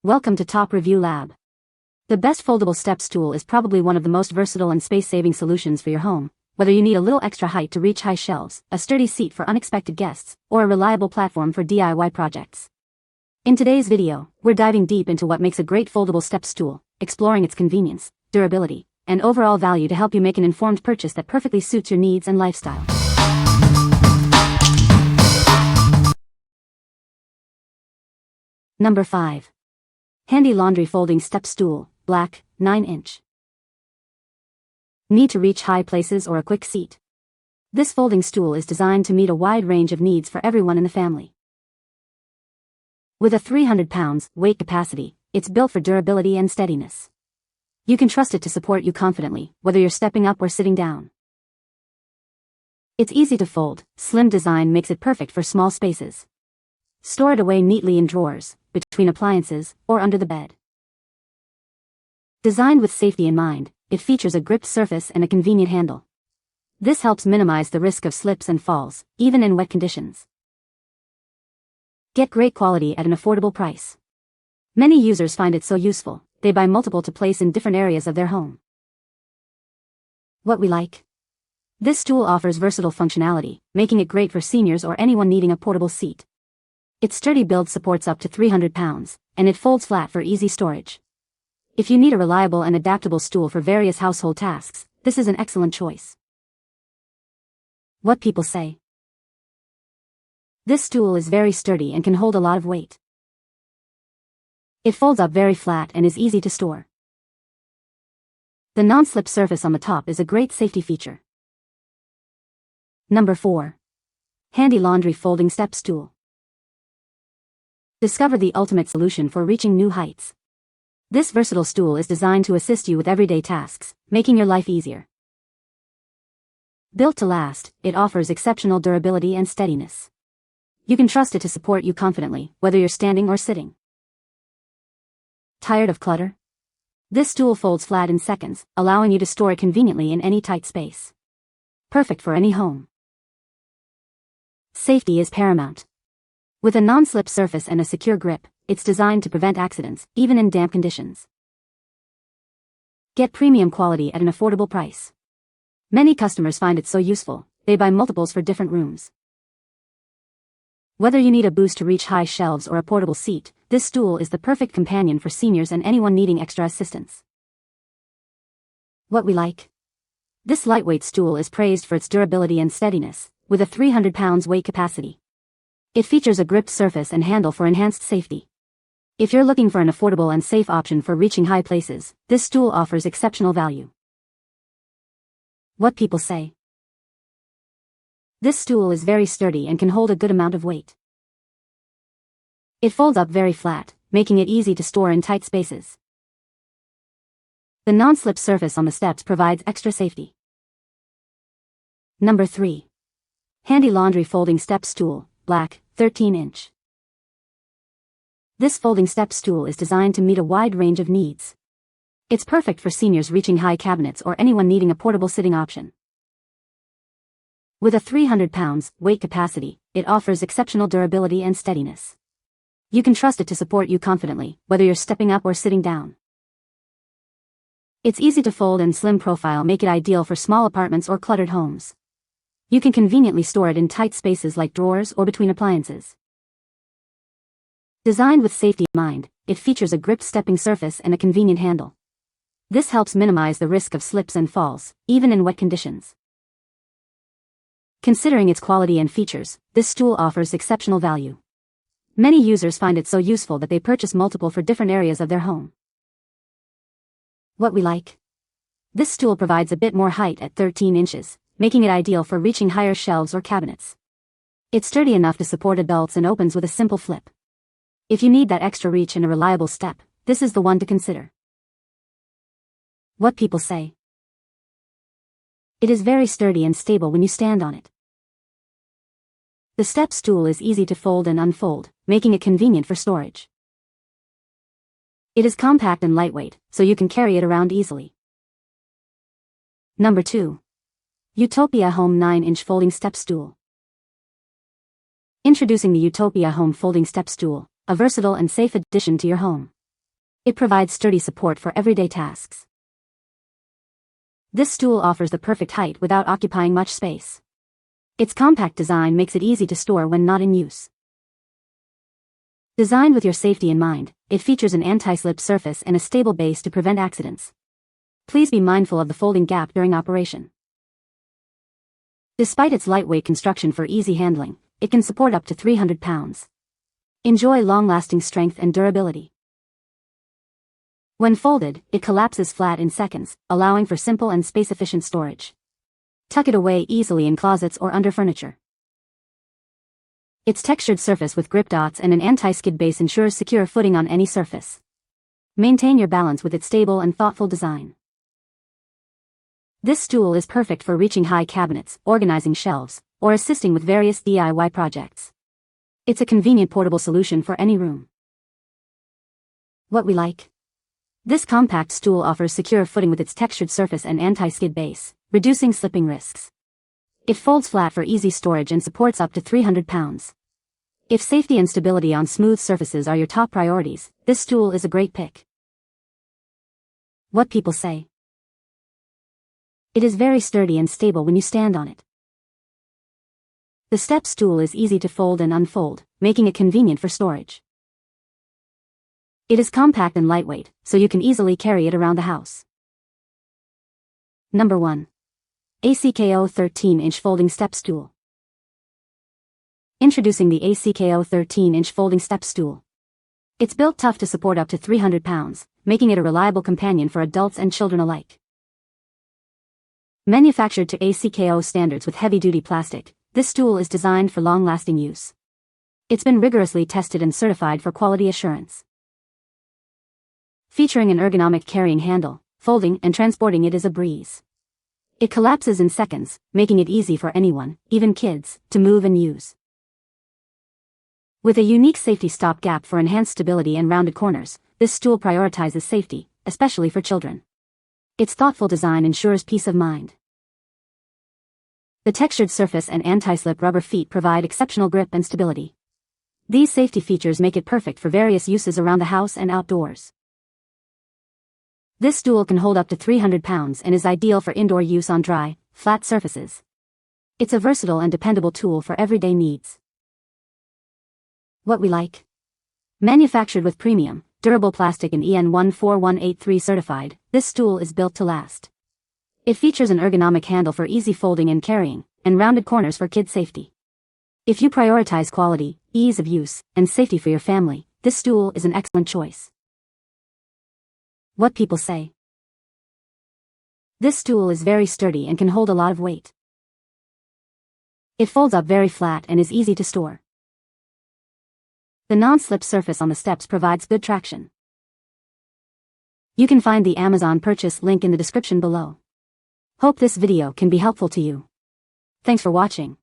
Welcome to Top Review Lab. The best foldable step stool is probably one of the most versatile and space-saving solutions for your home, whether you need a little extra height to reach high shelves, a sturdy seat for unexpected guests, or a reliable platform for DIY projects. In today's video, we're diving deep into what makes a great foldable step stool, exploring its convenience, durability, and overall value to help you make an informed purchase that perfectly suits your needs and lifestyle. Number 5. Handy Laundry Folding Step Stool, Black, 9-inch. Need to reach high places or a quick seat? This folding stool is designed to meet a wide range of needs for everyone in the family. With a 300 pounds weight capacity, it's built for durability and steadiness. You can trust it to support you confidently, whether you're stepping up or sitting down. Its easy to fold, slim design makes it perfect for small spaces. Store it away neatly in drawers, between appliances, or under the bed. Designed with safety in mind, it features a gripped surface and a convenient handle. This helps minimize the risk of slips and falls, even in wet conditions. Get great quality at an affordable price. Many users find it so useful, they buy multiple to place in different areas of their home. What we like? This stool offers versatile functionality, making it great for seniors or anyone needing a portable seat. Its sturdy build supports up to 300 pounds, and it folds flat for easy storage. If you need a reliable and adaptable stool for various household tasks, this is an excellent choice. What people say? This stool is very sturdy and can hold a lot of weight. It folds up very flat and is easy to store. The non-slip surface on the top is a great safety feature. Number 4. Handy Laundry Folding Step Stool. Discover the ultimate solution for reaching new heights. This versatile stool is designed to assist you with everyday tasks, making your life easier. Built to last, it offers exceptional durability and steadiness. You can trust it to support you confidently, whether you're standing or sitting. Tired of clutter? This stool folds flat in seconds, allowing you to store it conveniently in any tight space. Perfect for any home. Safety is paramount. With a non-slip surface and a secure grip, it's designed to prevent accidents, even in damp conditions. Get premium quality at an affordable price. Many customers find it so useful, they buy multiples for different rooms. Whether you need a boost to reach high shelves or a portable seat, this stool is the perfect companion for seniors and anyone needing extra assistance. What we like? This lightweight stool is praised for its durability and steadiness, with a 300 pounds weight capacity. It features a gripped surface and handle for enhanced safety. If you're looking for an affordable and safe option for reaching high places, this stool offers exceptional value. What people say? This stool is very sturdy and can hold a good amount of weight. It folds up very flat, making it easy to store in tight spaces. The non-slip surface on the steps provides extra safety. Number 3. Handy Laundry Folding Step Stool, Black, 13-inch. This folding step stool is designed to meet a wide range of needs. It's perfect for seniors reaching high cabinets or anyone needing a portable sitting option. With a 300 pounds weight capacity, it offers exceptional durability and steadiness. You can trust it to support you confidently, whether you're stepping up or sitting down. Its easy to fold and slim profile make it ideal for small apartments or cluttered homes. You can conveniently store it in tight spaces like drawers or between appliances. Designed with safety in mind, it features a gripped stepping surface and a convenient handle. This helps minimize the risk of slips and falls, even in wet conditions. Considering its quality and features, this stool offers exceptional value. Many users find it so useful that they purchase multiple for different areas of their home. What we like? This stool provides a bit more height at 13 inches, making it ideal for reaching higher shelves or cabinets. It's sturdy enough to support adults and opens with a simple flip. If you need that extra reach and a reliable step, this is the one to consider. What people say? It is very sturdy and stable when you stand on it. The step stool is easy to fold and unfold, making it convenient for storage. It is compact and lightweight, so you can carry it around easily. Number 2. Utopia Home 9-inch Folding Step Stool. Introducing the Utopia Home Folding Step Stool, a versatile and safe addition to your home. It provides sturdy support for everyday tasks. This stool offers the perfect height without occupying much space. Its compact design makes it easy to store when not in use. Designed with your safety in mind, it features an anti-slip surface and a stable base to prevent accidents. Please be mindful of the folding gap during operation. Despite its lightweight construction for easy handling, it can support up to 300 pounds. Enjoy long-lasting strength and durability. When folded, it collapses flat in seconds, allowing for simple and space-efficient storage. Tuck it away easily in closets or under furniture. Its textured surface with grip dots and an anti-skid base ensures secure footing on any surface. Maintain your balance with its stable and thoughtful design. This stool is perfect for reaching high cabinets, organizing shelves, or assisting with various DIY projects. It's a convenient portable solution for any room. What we like? This compact stool offers secure footing with its textured surface and anti-skid base, reducing slipping risks. It folds flat for easy storage and supports up to 300 pounds. If safety and stability on smooth surfaces are your top priorities, this stool is a great pick. What people say? It is very sturdy and stable when you stand on it. The step stool is easy to fold and unfold, making it convenient for storage. It is compact and lightweight, so you can easily carry it around the house. Number 1. ACKO 13-inch Folding Step Stool. Introducing the ACKO 13-inch Folding Step Stool. It's built tough to support up to 300 pounds, making it a reliable companion for adults and children alike. Manufactured to ACKO standards with heavy-duty plastic, this stool is designed for long-lasting use. It's been rigorously tested and certified for quality assurance. Featuring an ergonomic carrying handle, folding and transporting it is a breeze. It collapses in seconds, making it easy for anyone, even kids, to move and use. With a unique safety stop gap for enhanced stability and rounded corners, this stool prioritizes safety, especially for children. Its thoughtful design ensures peace of mind. The textured surface and anti-slip rubber feet provide exceptional grip and stability. These safety features make it perfect for various uses around the house and outdoors. This stool can hold up to 300 pounds and is ideal for indoor use on dry, flat surfaces. It's a versatile and dependable tool for everyday needs. What we like? Manufactured with premium, durable plastic and EN 14183 certified, this stool is built to last. It features an ergonomic handle for easy folding and carrying, and rounded corners for kid safety. If you prioritize quality, ease of use, and safety for your family, this stool is an excellent choice. What people say? This stool is very sturdy and can hold a lot of weight. It folds up very flat and is easy to store. The non-slip surface on the steps provides good traction. You can find the Amazon purchase link in the description below. Hope this video can be helpful to you. Thanks for watching.